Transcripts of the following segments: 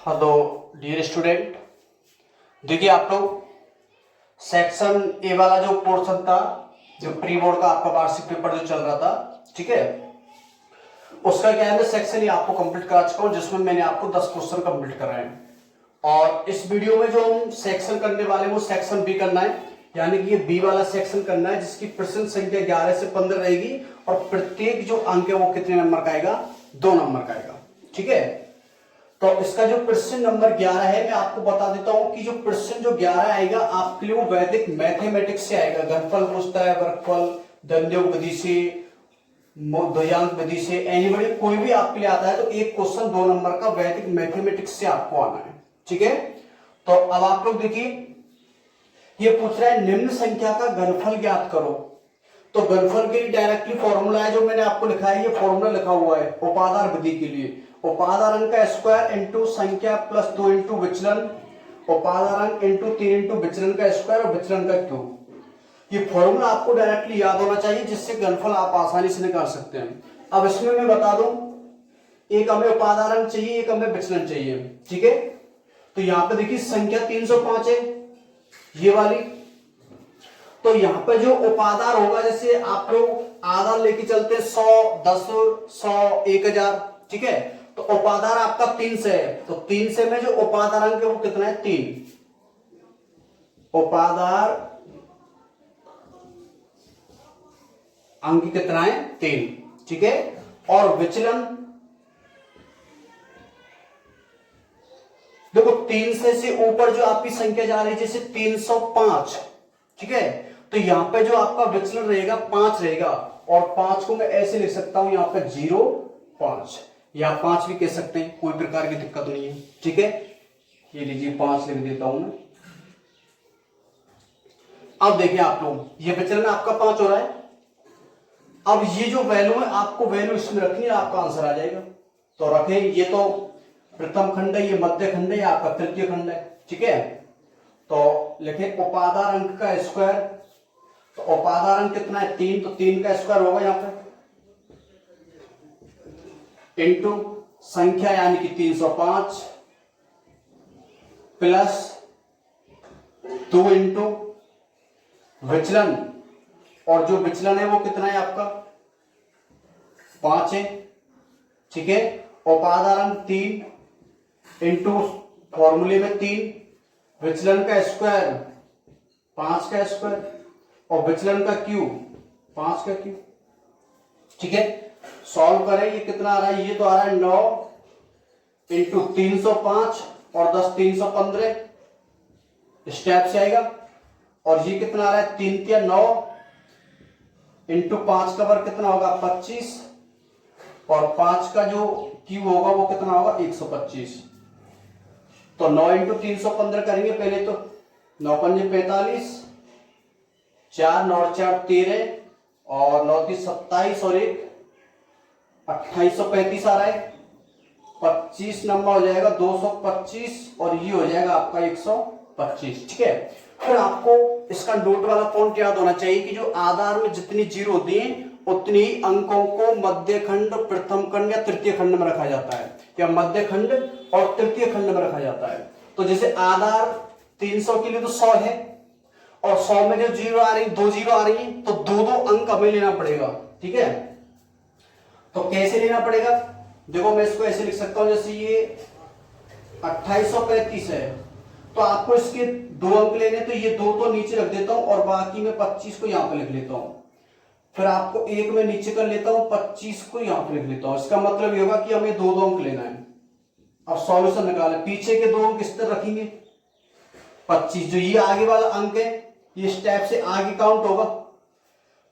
Hello dear student, देखिए आप लोग सेक्शन ए वाला जो पोर्शन था, जो प्री बोर्ड का आपका वार्षिक पेपर जो चल रहा था, ठीक है, उसका क्या है, मैं सेक्शन ए आपको कंप्लीट करा चुका हूं, जिसमें मैंने आपको 10 क्वेश्चन कंप्लीट कराए हैं। और इस वीडियो में जो हम सेक्शन करने वाले वो सेक्शन बी करना है, यानी कि ये बी वाला सेक्शन करना है, जिसकी प्रश्न संख्या 11 से 15 रहेगी और प्रत्येक जो अंक है वो कितने नंबर का आएगा, 2 नंबर का आएगा। ठीक है, तो इसका जो प्रश्न नंबर 11 है, मैं आपको बता देता हूं कि जो प्रश्न जो 11 आएगा आपके लिए वो वैदिक मैथमेटिक्स से आएगा। घनफल पूछता है, वर्गफल, दंडयोग विधि से, द्वयांक विधि से, एनीबडी कोई भी आपके लिए आता है तो एक क्वेश्चन 2 नंबर का वैदिक मैथमेटिक्स से आपको आना है। ठीक है, तो अब आप लोग देखिए, ये पूछ रहा है निम्न संख्या का घनफल ज्ञात करो। तो घनफल के लिए डायरेक्टली फॉर्मूला है जो मैंने आपको लिखा है, ये फॉर्मूला लिखा हुआ है उपादान विधि के लिए। उपादान का स्क्वायर इंटू संख्या प्लस 2 इंटू विचलन, उपादान इंटू 3 इंटू विचलन का स्क्वायर और विचलन का क्यूब। ये फॉर्मूला आपको डायरेक्टली याद होना चाहिए, जिससे घनफल आप आसानी से निकाल सकते हैं। अब इसमें मैं बता दूं, एक हमें उपादान चाहिए, एक हमें विचलन चाहिए। ठीक है, तो यहां पे देखिए संख्या 305 है ये वाली, तो यहां पे जो उपादान होगा, जैसे आप लोग आधार लेके चलते हैं 100, 10, 100, 1000। ठीक है, तो उपादान आपका 3 से है, तो 3 से में जो उपादान अंक है वो कितना है, 3। उपादान अंक कितना है, 3। ठीक है, और विचलन देखो 3 से ऊपर जो आपकी संख्या जा रही है, जैसे 305। ठीक है, तो यहां पे जो आपका विचलन रहेगा 5 रहेगा, और 5 को मैं ऐसे लिख सकता हूं यहां पे 0.5 या 5 भी कह सकते हैं, कोई प्रकार की दिक्कत नहीं है। ठीक है, ये लीजिए 5 लिख देता हूं मैं। अब देखिए आप लोग, ये विचलन आपका 5 हो रहा है। अब ये जो वैल्यू है, आपको वैल्यू इसमें रखनी है, आपका आंसर आ जाएगा। तो रखें, ये तो प्रथम खंड है, ये मध्य खंड है, आपका तृतीय खंड है। ठीक है, तो लिखें उपादान अंक का स्क्वायर, तो उपादान अंक कितना है, 3, तो 3 का स्क्वायर होगा यहां पे, इंटू संख्या यानी कि 305 प्लस 2 इंटू विचलन, और जो विचलन है वो कितना है आपका 5 है। ठीक है, उपादान 3 इंटू फॉर्मूले में 3, विचलन का स्क्वायर 5 का स्क्वायर, और विचलन का क्यूब 5 का क्यूब। ठीक है, सॉल्व करें, ये कितना आ रहा है, ये तो आ रहा है 9 इंटू 305 और 10 315 स्टेप से आएगा, और ये कितना आ रहा है 3 या 9 इंटू 5 का वर्ग कितना होगा 25, और 5 का जो क्यूब होगा वो कितना होगा 125। तो 9 इंटू 315 करेंगे पहले, तो 9 पंजे 45, 4 9 4 13, और 9 3 27, और 1 2835 आ रहा है। 25 नंबर हो जाएगा 225, और ये हो जाएगा आपका 125। ठीक है, फिर आपको इसका नोट वाला पॉइंट याद होना चाहिए कि जो आधार में जितनी जीरो होती है उतनी ही अंकों को मध्य खंड, प्रथम खंड या तृतीय खंड में रखा जाता है, या मध्य खंड और तृतीय खंड में रखा जाता है। तो जैसे आधार 300 के लिए तो 100 है, और 100 में जो जीरो आ रही, 2 जीरो आ रही है, तो 2 अंक हमें लेना पड़ेगा। ठीक है, तो कैसे लेना पड़ेगा, देखो मैं इसको ऐसे लिख सकता हूं, जैसे ये 2835 है, तो आपको इसके 2 अंक लेने, तो ये 2 तो नीचे रख देता हूं, और बाकी मैं 25 को यहां पे लिख लेता हूं। फिर आपको 1 में नीचे कर लेता हूं, 25 को यहां पे लिख लेता हूं। इसका मतलब ये होगा कि हमें 2 अंक लेना है। अब सॉल्यूशन निकालें, पीछे के 2 अंक किस तरह रखेंगे, 25, जो ये आगे वाला अंक है ये स्टेप से आगे काउंट होगा,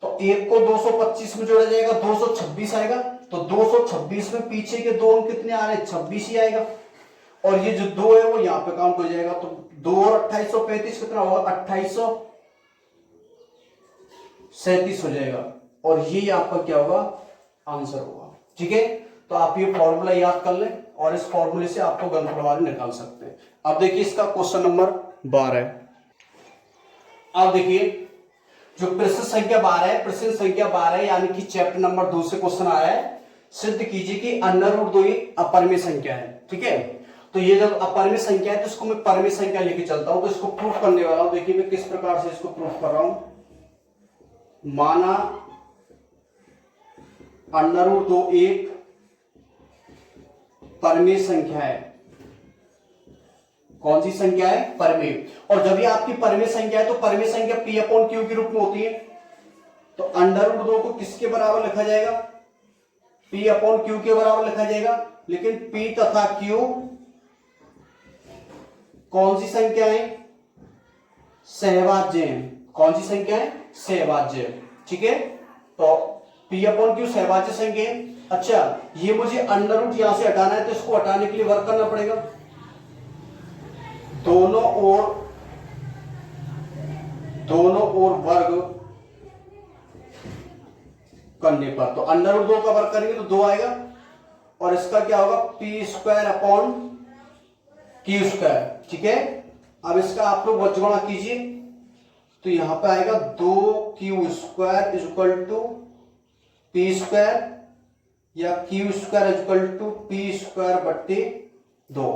तो 1 को 225 में जोड़ा जाएगा, 226 आएगा। तो 226 में पीछे के 2 अंक कितने आ रहे हैं, 26 ही आएगा, और ये जो 2 है वो यहां पे काउंट हो जाएगा। तो 2 और 2835 कितना होगा, 2837 हो जाएगा, और ये आपका क्या होगा, आंसर होगा। ठीक है, तो आप ये फॉर्मूला याद कर लें, और इस फॉर्मूले से आपको घनफल निकाल सकते हैं। अब देखिए इसका क्वेश्चन नंबर 12। अब देखिए जो प्रश्न संख्या 12 है, प्रश्न संख्या 12 यानी कि चैप्टर नंबर 2 से क्वेश्चन आया है, सिद्ध कीजिए कि अंडर रूट 2 एक अपरिमेय संख्या है। ठीक है, तो ये जब अपरिमेय संख्या है तो इसको मैं परिमेय संख्या लेके चलता हूं, तो इसको प्रूफ करने वाला हूं। देखिए मैं किस प्रकार से इसको प्रूफ कर रहा हूं। माना √2 एक परिमेय संख्या है। कौन सी संख्या है? परिमेय। और जब ये आपकी परिमेय संख्या है तो परिमेय संख्या P/Q के रूप में होती है। तो √2 को किसके बराबर लिखा जाएगा? P/Q के बराबर लिखा जाएगा। लेकिन P तथा Q कौन सी संख्या है? सहभाज्य है। कौन सी संख्या है? सहभाज्य। ठीक है, तो P/Q सहभाज्य संख्या है। अच्छा, ये मुझे अंडर यहां से हटाना है, तो इसको हटाने के लिए वर्क करना पड़ेगा। दोनों ओर वर्ग करने पर, तो √2 का वर्ग करेंगे तो 2 आएगा, और इसका क्या होगा? P²/Q²। ठीक है, अब इसका आप लोग बचगुणा कीजिए, तो यहां पे आएगा 2Q² = P² या Q² = P²/2।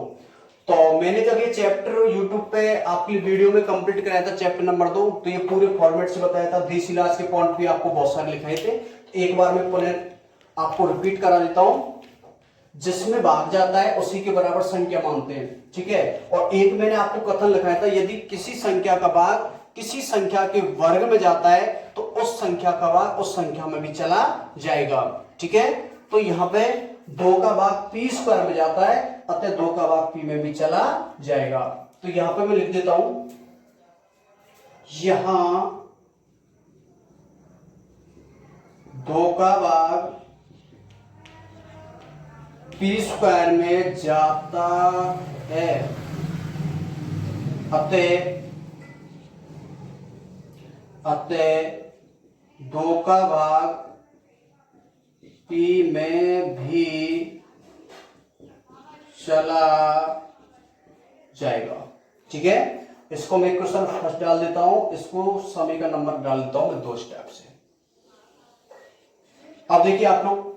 तो मैंने जब ये चैप्टर YouTube पे आपकी वीडियो में कंप्लीट कराया था, चैप्टर नंबर 2, तो ये पूरे फॉर्मेट से बताया था। देसी इलाज के पॉइंट भी आपको बहुत सारे लिखाए थे। एक बार मैं पुनः आपको रिपीट करा देता हूं। जिसमें भाग जाता है उसी के बराबर संख्या मानते हैं। ठीक है, और एक मैंने आपको कथन लिखाया था, यदि किसी संख्या का भाग किसी संख्या के वर्ग में जाता है तो उस संख्या का भाग उस संख्या में भी चला जाएगा। ठीक है, तो यहां पे 2 का भाग P² में जाता है, अतः 2 का भाग P में भी चला जाएगा। तो यहां पे मैं लिख देता हूं, यहां 2 का भाग P² में जाता है, अतः 2 का भाग P में भी चला जाएगा। ठीक है, इसको मैं क्वेश्चन फर्स्ट डाल देता हूं, इसको समय का नंबर डाल देता हूं मैं 2 स्टेप से। अब देखिए आप लोग,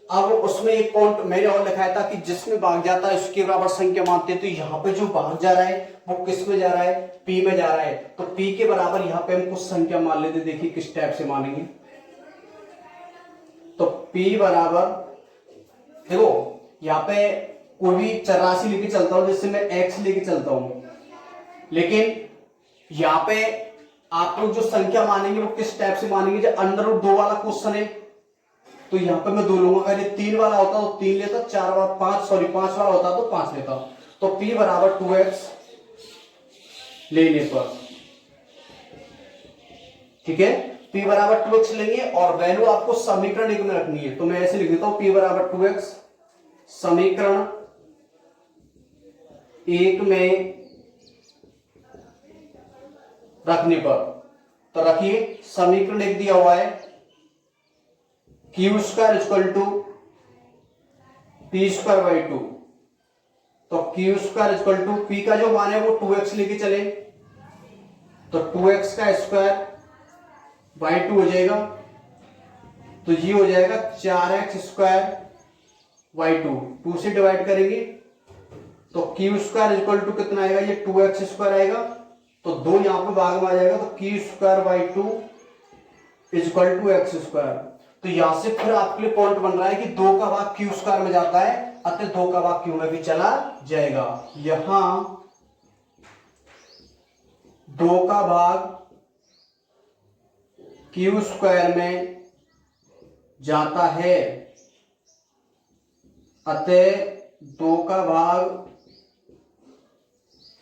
अब उसमें एक पॉइंट मैंने और लिखाया था कि जिसमें भाग जाता है उसके बराबर संख्या मानते हैं। तो यहां पे जो भाग जा रहा है वो किस में जा रहा है? P में जा रहा है। तो P के बराबर यहां पे हम कुछ संख्या मान लेते। देखिए किस टाइप से मानेंगे, तो P बराबर, देखो यहां पे कोई भी चर राशि लेके चलता हूं, जैसे मैं x लेके चलता हूं, लेकिन यहां पे आप लोग जो संख्या मानेंगे वो किस टाइप से मानेंगे? जो √2 वाला क्वेश्चन है, तो यहां पे मैं 2 लूंगा। अगर ये 3 वाला होता तो 3 लेता, 5 वाला होता तो 5 लेता। तो P बराबर 2x लेने पर, ठीक है, P बराबर 2x लेंगे और वैल्यू आपको समीकरण 1 में रखनी है। तो मैं ऐसे लिख देता हूं, P बराबर 2x समीकरण 1 में रखने पर। तो रखिए, समीकरण 1 दिया हुआ है Q² = P²/2। तो Q² = P का जो मान है वो 2x लेके चले, तो 2x² / 2 हो जाएगा। तो ये हो जाएगा 4x² / 2 से डिवाइड करेंगे तो Q² कितना आएगा? ये 2x² आएगा। तो 2 यहां पे भाग में आ जाएगा, तो Q² / 2 x²। तो यहां से फिर आपके लिए पॉइंट बन रहा है कि 2 का भाग Q² में जाता है, अतः 2 का भाग Q में भी चला जाएगा। यहां 2 का भाग Q² में जाता है, अतः 2 का भाग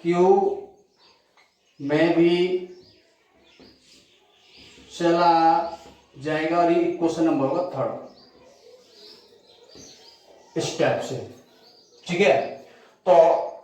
Q में भी चला जाएगा। और ये क्वेश्चन नंबर होगा 3 स्टेप से। ठीक है, तो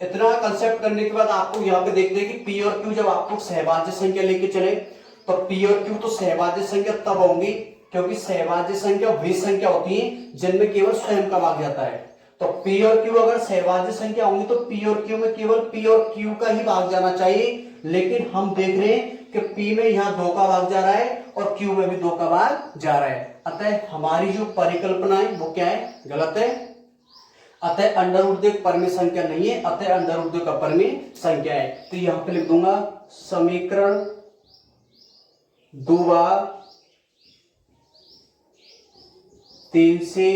इतना कंसेप्ट करने के बाद आपको यहां पे देखते हैं कि P और Q जब आपको सहभाज्य संख्या लेके चले, तो P और Q तो सहभाज्य संख्या तब होंगी क्योंकि सहभाज्य संख्या वे संख्या होती है जिनमें केवल स्वयं का भाग जाता है। तो P और Q अगर सहभाज्य संख्या होंगी तो P और Q में केवल P और Q का ही भाग जाना चाहिए, लेकिन हम देख रहे हैं कि P में यहां 2 का भाग जा रहा है और Q में भी 2 का भाग जा रहा है, अतः हमारी जो परिकल्पना है वो क्या है? गलत है। अतः अंडर रूट एक परिमेय संख्या नहीं है, अतः अंडर रूट एक अपरिमेय संख्या है। तो यहां पे लिख दूंगा समीकरण 2 बार 3 से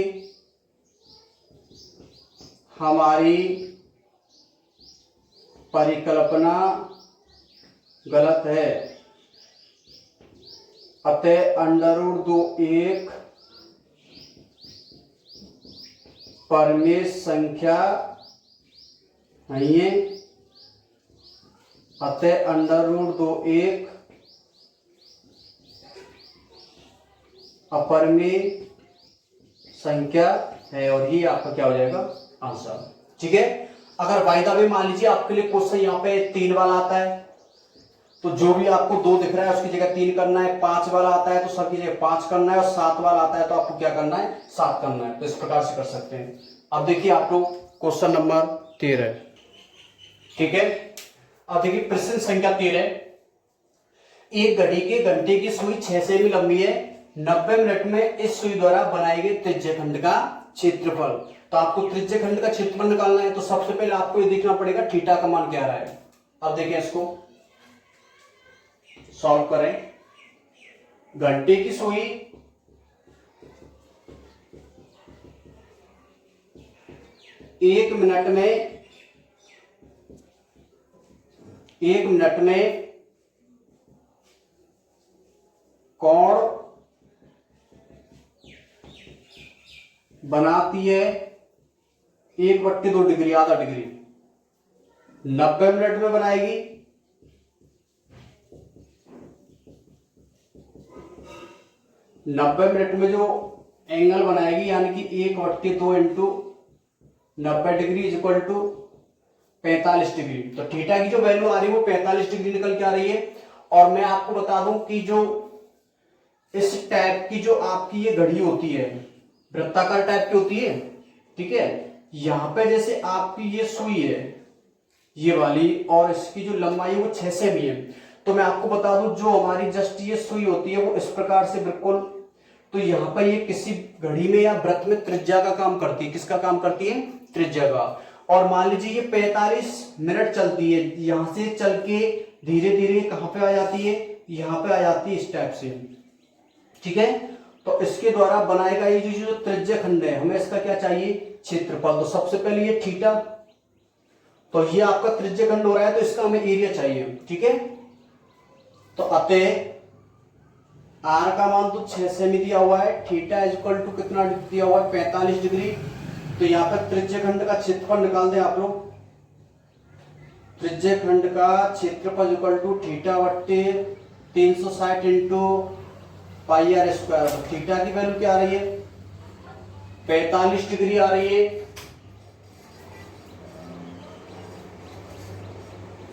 हमारी परिकल्पना गलत है, अतः अंडर रूट 2 एक परिमेय संख्या नहीं है, अतः अंडर रूट 2 एक अपरिमेय संख्या है, और ये आपका क्या हो जाएगा आंसर। ठीक है, अगर बाय द वे मान लीजिए आपके लिए क्वेश्चन यहाँ पे 3 वाला आता है, तो जो भी आपको 2 दिख रहा है उसकी जगह 3 करना है, 5 वाला आता है तो सब की जगह 5 करना है, और 7 वाला आता है तो आपको क्या करना है 7 करना है। तो इस प्रकार से कर सकते हैं। अब देखिए आप लोग क्वेश्चन नंबर 13, ठीक है। अब देखिए प्रश्न संख्या 13, एक घड़ी के घंटे की सुई 6 सेमी लंबी है, 90 मिनट में इस सुई द्वारा बनाए गए त्रिज्यखंड का क्षेत्रफल। तो आपको त्रिज्यखंड का क्षेत्रफल निकालना है, तो सबसे पहले आपको ये देखना पड़ेगा थीटा का मान क्या आ रहा है। अब देखिए इसको सॉल्व करें। घंटे की सुई एक मिनट में कोण बनाती है 1/2 डिग्री, आधा डिग्री। 90 मिनट में बनाएगी, 90 मिनट में जो एंगल बनाएगी यानी कि 1/2 into 90 degree is equal to 45 degree. तो थीटा की जो वैल्यू आ रही है वो 45 डिग्री निकल के आ रही है। और मैं आपको बता दूं कि जो इस टाइप की जो आपकी ये घड़ी होती है वृत्ताकार टाइप की होती है, ठीक है। यहां पे जैसे आपकी ये सुई है ये वाली, और इसकी जो लंबाई है वो 6 सेमी है। तो मैं आपको बता दूं जो हमारी जस्ट ये सुई होती है वो इस प्रकार से बिल्कुल, तो यहाँ पर ये किसी घड़ी में या वृत्त में त्रिज्या का काम करती है। किसका काम करती है? त्रिज्या का। और मान लीजिए ये 45 मिनट चलती है, यहां से चल के धीरे धीरे कहां पे आ जाती है, यहां पे आ जाती है इस टाइप से, ठीक है। तो इसके द्वारा बनाएगा ये जो त्रिज्य खंड है, हमें इसका क्या चाहिए? क्षेत्रफल। तो सबसे पहले ये थीटा, तो ये आपका त्रिज्य खंड हो रहा है तो इसका हमें एरिया चाहिए, ठीक है। तो अतः आर का मान तो 6 सेमी दिया हुआ है, थीटा इज इक्वल टू कितना दिया हुआ है? 45 डिग्री। तो यहाँ पर त्रिज्य खंड का क्षेत्रफल निकाल दें आप लोग। त्रिज्य खंड का क्षेत्रफल इक्वल टू थीटा बट्टे 360 into pi r square. Theta की वैल्यू क्या आ रही है? 45 डिग्री आ रही है,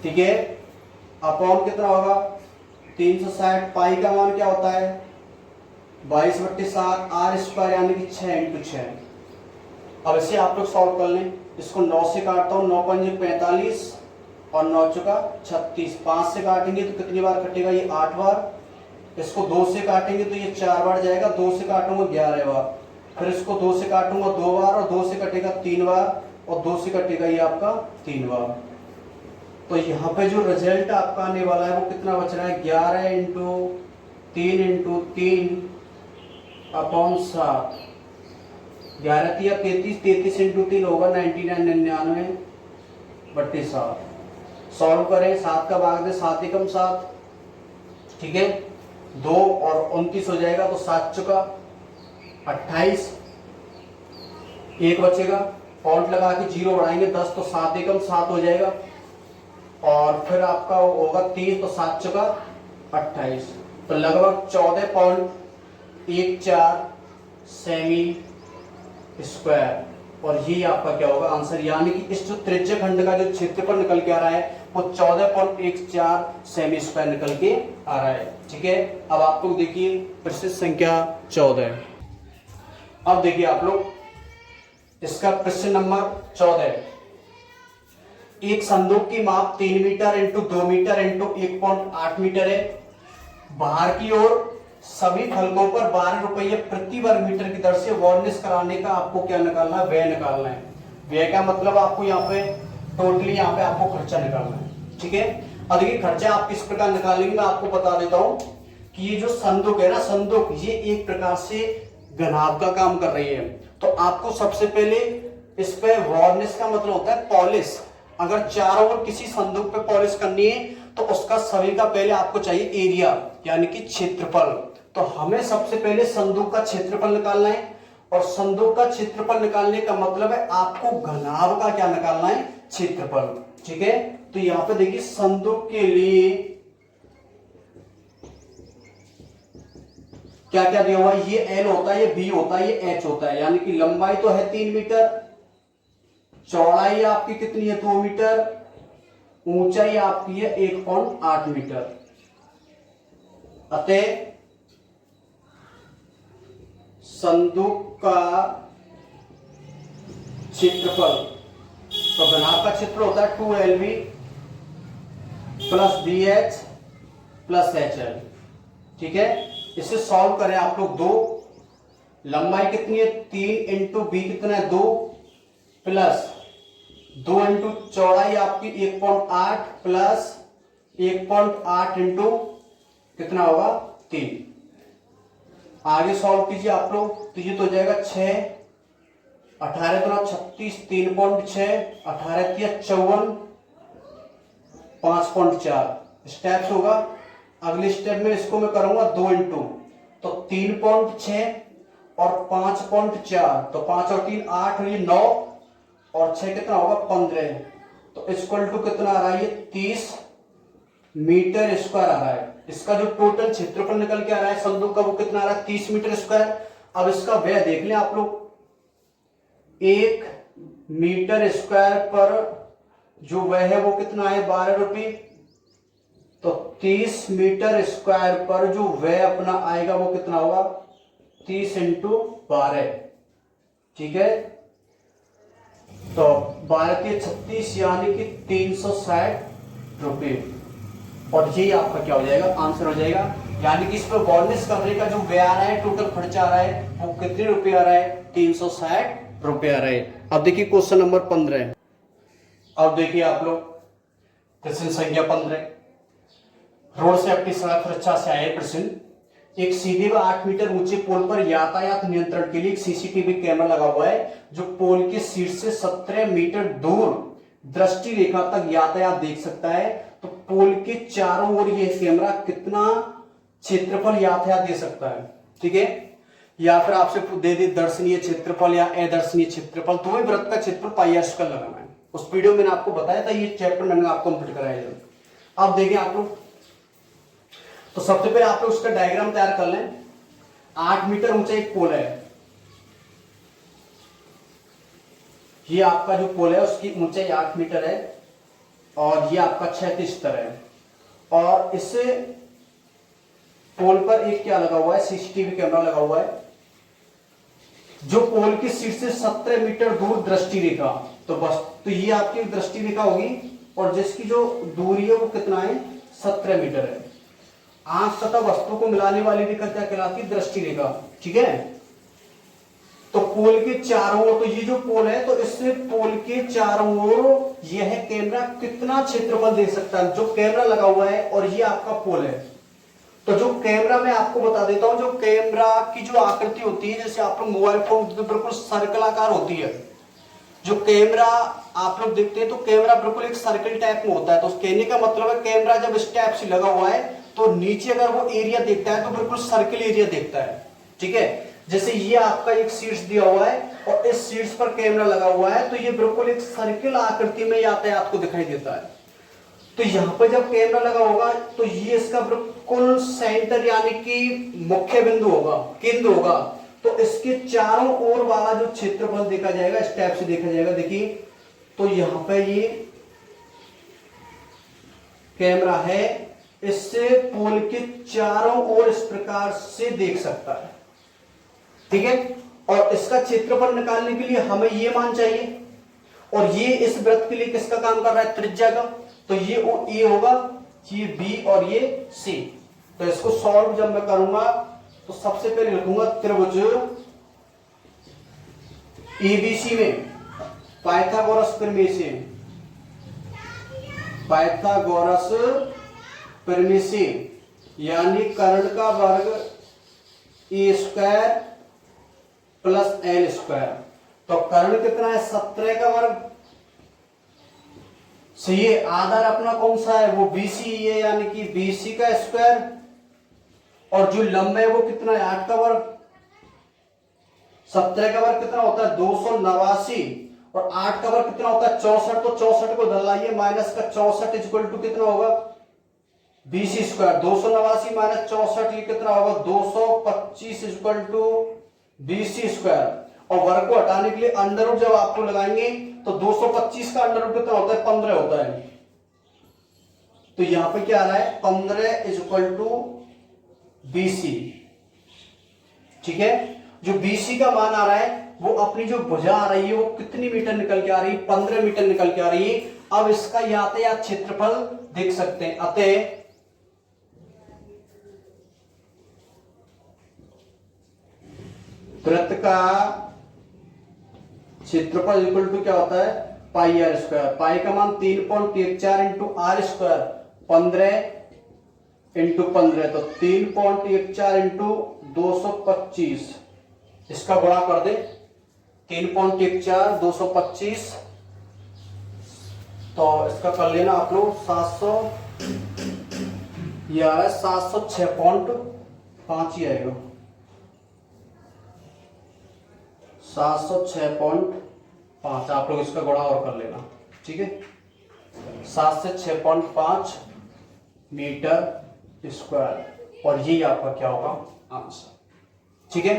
ठीक है। अपॉन कितना होगा? 360। पाई का मान क्या होता है? 22/7 आर स्क्वायर यानी कि 6 इंटू 6। अब इसे आप लोग सॉल्व कर लें। इसको 9 से काटता हूं, 9 पंजे 45 और 9 चौका 36। 5 से काटेंगे तो कितनी बार कटेगा? ये 8 बार। इसको 2 से काटेंगे तो ये 4 बार जाएगा, 2 से काटूंगा 11 बार, फिर इसको 2 से काटूंगा 2 बार, और 2 से कटेगा 3 बार, और 2 से कटेगा ये आपका 3 बार। तो यहाँ पे जो रिजल्ट आपका आने वाला है वो कितना बच रहा है? 11 इंटू 3 इंटू 3 अपॉन 7। 11 तिया 33, 33 इंटू 3 होगा 99/7। सॉल्व करें, 7 का भाग दे, 7 एकम 7, ठीक है। 2 और 29 हो जाएगा, तो 7 चुका 28, 1 बचेगा। पॉइंट लगा के 0 बढ़ाएंगे 10, तो 7 एकम 7 हो जाएगा। और फिर आपका होगा 30, तो 7 चुका 28, तो लगभग 14.14 सेमी स्क्वायर। और ये आपका क्या होगा? आंसर। यानी कि इस जो त्रिज्य खंड का जो क्षेत्रफल निकल के आ रहा है वो 14.14 सेमी स्क्वायर निकल के आ रहा है, ठीक है। अब आप लोग देखिए प्रश्न संख्या 14। अब देखिए आप लोग इसका प्रश्न नंबर 14। एक संदूक की माप 3 metre into 2 metre into 1.8 metre है। बाहर की ओर सभी फलकों पर 12 रुपये प्रति वर्ग मीटर की दर से वार्निश कराने का आपको क्या निकालना है? व्यय निकालना है। व्यय का मतलब आपको यहाँ पे टोटली यहाँ पे आपको खर्चा निकालना है, ठीक है। अब देखिए खर्चा आप किस प्रकार निकालेंगे, मैं आपको बता देता हूं कि ये जो संदूक है ना, संदूक ये एक प्रकार से घनाभ का काम कर रही है। तो आपको सबसे पहले इस पे वार्निश का मतलब होता है पॉलिश। अगर चारों ओर किसी संदूक पे पॉलिश करनी है तो उसका सभी का पहले आपको चाहिए एरिया यानी कि क्षेत्रफल। तो हमें सबसे पहले संदूक का क्षेत्रफल निकालना है, और संदूक का क्षेत्रफल निकालने का मतलब है आपको घनाभ का क्या निकालना है, क्षेत्रफल, ठीक है। तो यहां पे देखिए संदूक के लिए क्या क्या दिया हुआ है, ये एल होता है, ये बी होता है, ये एच होता है। यानी कि लंबाई तो है 3 मीटर, चौड़ाई आपकी कितनी है 2 मीटर, ऊंचाई आपकी है 1.8 मीटर। अतः संदूक का क्षेत्रफल, तो घनाभ का क्षेत्र होता है 2LV plus BH plus HL, ठीक है। इसे सॉल्व करें आप लोग, 2 लंबाई कितनी है 3 इंटू बी कितना है 2 प्लस 2 इंटू चौड़ाई आपकी 1.8 प्लस 1.8 इंटू कितना होगा 3। आगे सॉल्व कीजिए आप लोग, तो ये तो हो जाएगा 6, 18 गुना 36, 3.6, 18 तिया 54, 5.4 स्टेप्स होगा। अगले स्टेप में इसको मैं करूंगा 2 इंटू, तो 3.6 और 5.4, तो 5 और 3 8 और ये 9 और 6 कितना होगा 15। तो इक्वल टू कितना आ रहा है, ये 30 मीटर स्क्वायर आ रहा है। इसका जो टोटल क्षेत्रफल निकल के आ रहा है संदूक का वो कितना आ रहा है 30 मीटर स्क्वायर। अब इसका व्यय देख लें आप लोग, 1 मीटर स्क्वायर पर जो व्यय है वो कितना है 12 रुपये। तो 30 मीटर स्क्वायर पर जो व्यय अपना आएगा वो कितना होगा 30 इंटू 12, ठीक है। तो 12 के 36 यानी कि 360 रुपये, और ये आपका क्या हो जाएगा आंसर हो जाएगा। यानी कि इस पर वार्निश करने का जो व्यय आ रहा है, टोटल खर्चा आ रहा है वो कितने रुपए आ रहा है 360 रुपए आ रहा है। अब देखिए क्वेश्चन नंबर 15। अब देखिए आप लोग प्रश्न संख्या 15, रोड सेफ्टी सड़क सुरक्षा से आए प्रश्न। एक सीधे व 8 मीटर ऊंचे पोल पर यातायात नियंत्रण के लिए एक सीसीटीवी कैमरा लगा हुआ है जो पोल के शीर्ष से 17 मीटर दूर दृष्टि रेखा तक यातायात देख सकता है। तो पोल के चारों ओर यह कैमरा कितना क्षेत्रफल यातायात दे सकता है, ठीक है। या फिर आपसे दे दे दर्शनीय क्षेत्रफल या अदर्शनीय क्षेत्रफल, तो वही वृत्त का क्षेत्रफल पाई आर स्क्वायर लगाना है। उस वीडियो में मैंने आपको बताया था, ये चैप्टर मैंने आपको कंप्लीट कराया है। अब देखें आप लोग, तो सबसे पहले आप लोग उसका डायग्राम तैयार कर लें। 8 मीटर ऊंचा एक पोल है, ये आपका जो पोल है उसकी ऊंचाई 8 मीटर है और ये आपका क्षैतिज स्तर है। और इस पोल पर एक क्या लगा हुआ है सीसीटीवी कैमरा लगा हुआ है जो पोल के शीर्ष से 17 मीटर दूर दृष्टि रेखा, तो बस तो ये आपकी दृष्टि रेखा होगी और जिसकी जो दूरी है वो कितना है 17 मीटर है। आंख तथा वस्तु को मिलाने वाली रेखा क्या कहलाती है दृष्टि रेखा, ठीक है। तो पोल के चारों ओर, तो ये जो पोल है तो इससे पोल के चारों ओर यह कैमरा कितना क्षेत्रफल दे सकता है, जो कैमरा लगा हुआ है और ये आपका पोल है। तो जो कैमरा मैं आपको बता देता हूं, जो कैमरा की जो आकृति होती है, जैसे आप लोग मोबाइल फोन बिल्कुल सर्कलाकार होती है, जो कैमरा आप लोग देखते हैं तो कैमरा बिल्कुल एक सर्कल टाइप में होता है। तो कहने का मतलब है कैमरा जब इस टाइप से लगा हुआ है तो नीचे अगर वो एरिया देखता है तो बिल्कुल सर्कल एरिया देखता है, ठीक है। जैसे ये आपका एक शीर्ष दिया हुआ है और इस शीर्ष पर कैमरा लगा हुआ है तो ये बिल्कुल एक सर्कल आकृति में यातायात को दिखाई देता है। तो यहां पर जब कैमरा लगा होगा तो ये इसका बिल्कुल सेंटर यानी कि मुख्य बिंदु होगा, केंद्र होगा। तो इसके चारों ओर वाला जो क्षेत्रफल देखा जाएगा इस टाइप से देखा जाएगा। देखिए तो यहां पे ये कैमरा है, इससे पोल के चारों ओर इस प्रकार से देख सकता है, ठीक है। और इसका क्षेत्रफल निकालने के लिए हमें ये मान चाहिए और ये इस वृत्त के लिए किसका काम कर रहा है त्रिज्या का। तो ये ए होगा, ये बी और ये सी। तो इसको सॉल्व जब मैं करूंगा तो सबसे पहले लिखूंगा त्रिभुज एबीसी में पाइथागोरस प्रमेय, पाइथागोरस प्रमेय यानी कर्ण का वर्ग ए स्क्वायर प्लस एल स्क्वायर। तो कर्ण कितना है 17 का वर्ग से, ये आधार अपना कौन सा है वो बीसी है यानी कि बीसी का स्क्वायर, और जो लंब है वो कितना है 8 का वर्ग। 17 का वर्ग कितना होता है 289 और 8 का वर्ग कितना होता है 64। तो 64 को इधर लाइए, माइनस का 64 इक्वल टू कितना होगा बीसी स्क्वायर। 289 माइनस 64 ये कितना होगा 225 इक्वल टू बीसी स्क्वायर। और वर्ग को हटाने के लिए अंडर रूट जब आपको लगाएंगे तो 225 का अंडर रूट कितना होता है 15 होता है। तो यहां पे क्या आ रहा है 15 इक्वल टू बीसी। ठीक है, जो बीसी का मान आ रहा है वो अपनी जो भुजा आ रही है वो कितनी मीटर निकल के आ रही है 15 मीटर निकल के आ रही है। अब इसका यातायात क्षेत्रफल देख सकते हैं। अतः वृत्त का क्षेत्रफल इक्वल टू क्या होता है पाई आर स्क्वायर। पाई का मान 3.14 इंटू आर स्क्वायर 15 इंटू 15, तो 3.14 इंटू 225, इसका गुणा कर दे 3.14 225, तो इसका कर लेना आप लोग 700 या 706.5 ही आएगा, 706.5। आप लोग इसका गुणा और कर लेना। ठीक है, 7 से 6.5 मीटर स्क्वायर, और यही आपका क्या होगा आंसर। ठीक है,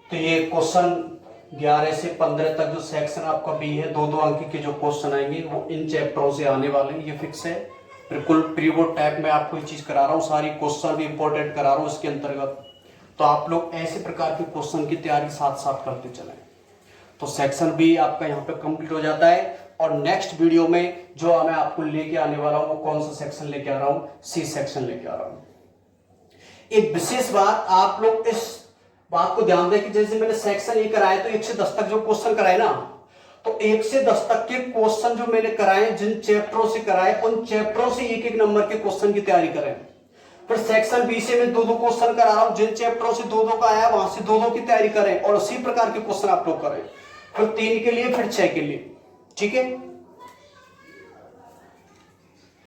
तो ये क्वेश्चन 11 से 15 तक जो सेक्शन आपका बी है 2-2 अंक के जो क्वेश्चन आएंगे वो इन चैप्टरों से आने वाले हैं, ये फिक्स है। बिल्कुल प्री बोर्ड टाइप में आपको ये चीज करा रहा हूँ, सारी क्वेश्चन भी इंपॉर्टेंट करा रहा हूँ इसके अंतर्गत। तो आप लोग ऐसे प्रकार के क्वेश्चन की तैयारी साथ साथ करते चलें, तो सेक्शन बी आपका यहाँ पे कंप्लीट हो जाता है। और नेक्स्ट वीडियो में जो मैं आपको लेके आने वाला हूँ वो कौन सा सेक्शन लेके आ रहा हूँ, सी सेक्शन लेके आ रहा हूँ। एक विशेष बात, आप लोग इस बात को ध्यान दें कि जैसे मैंने सेक्शन ये कराया तो 1 से 10 तक जो क्वेश्चन कराए ना, तो 1 से 10 तक के क्वेश्चन जो मैंने कराए जिन चैप्टरों से कराए उन चैप्टरों से 1-1 नंबर के क्वेश्चन की तैयारी करें। फिर सेक्शन बी से मैं 2-2 क्वेश्चन करा रहा हूं, जिन चैप्टरों से 2-2 का आया वहां से 2-2 की तैयारी करें और उसी प्रकार के क्वेश्चन आप लोग करें। फिर 3 के लिए, फिर 6 के लिए। ठीक है,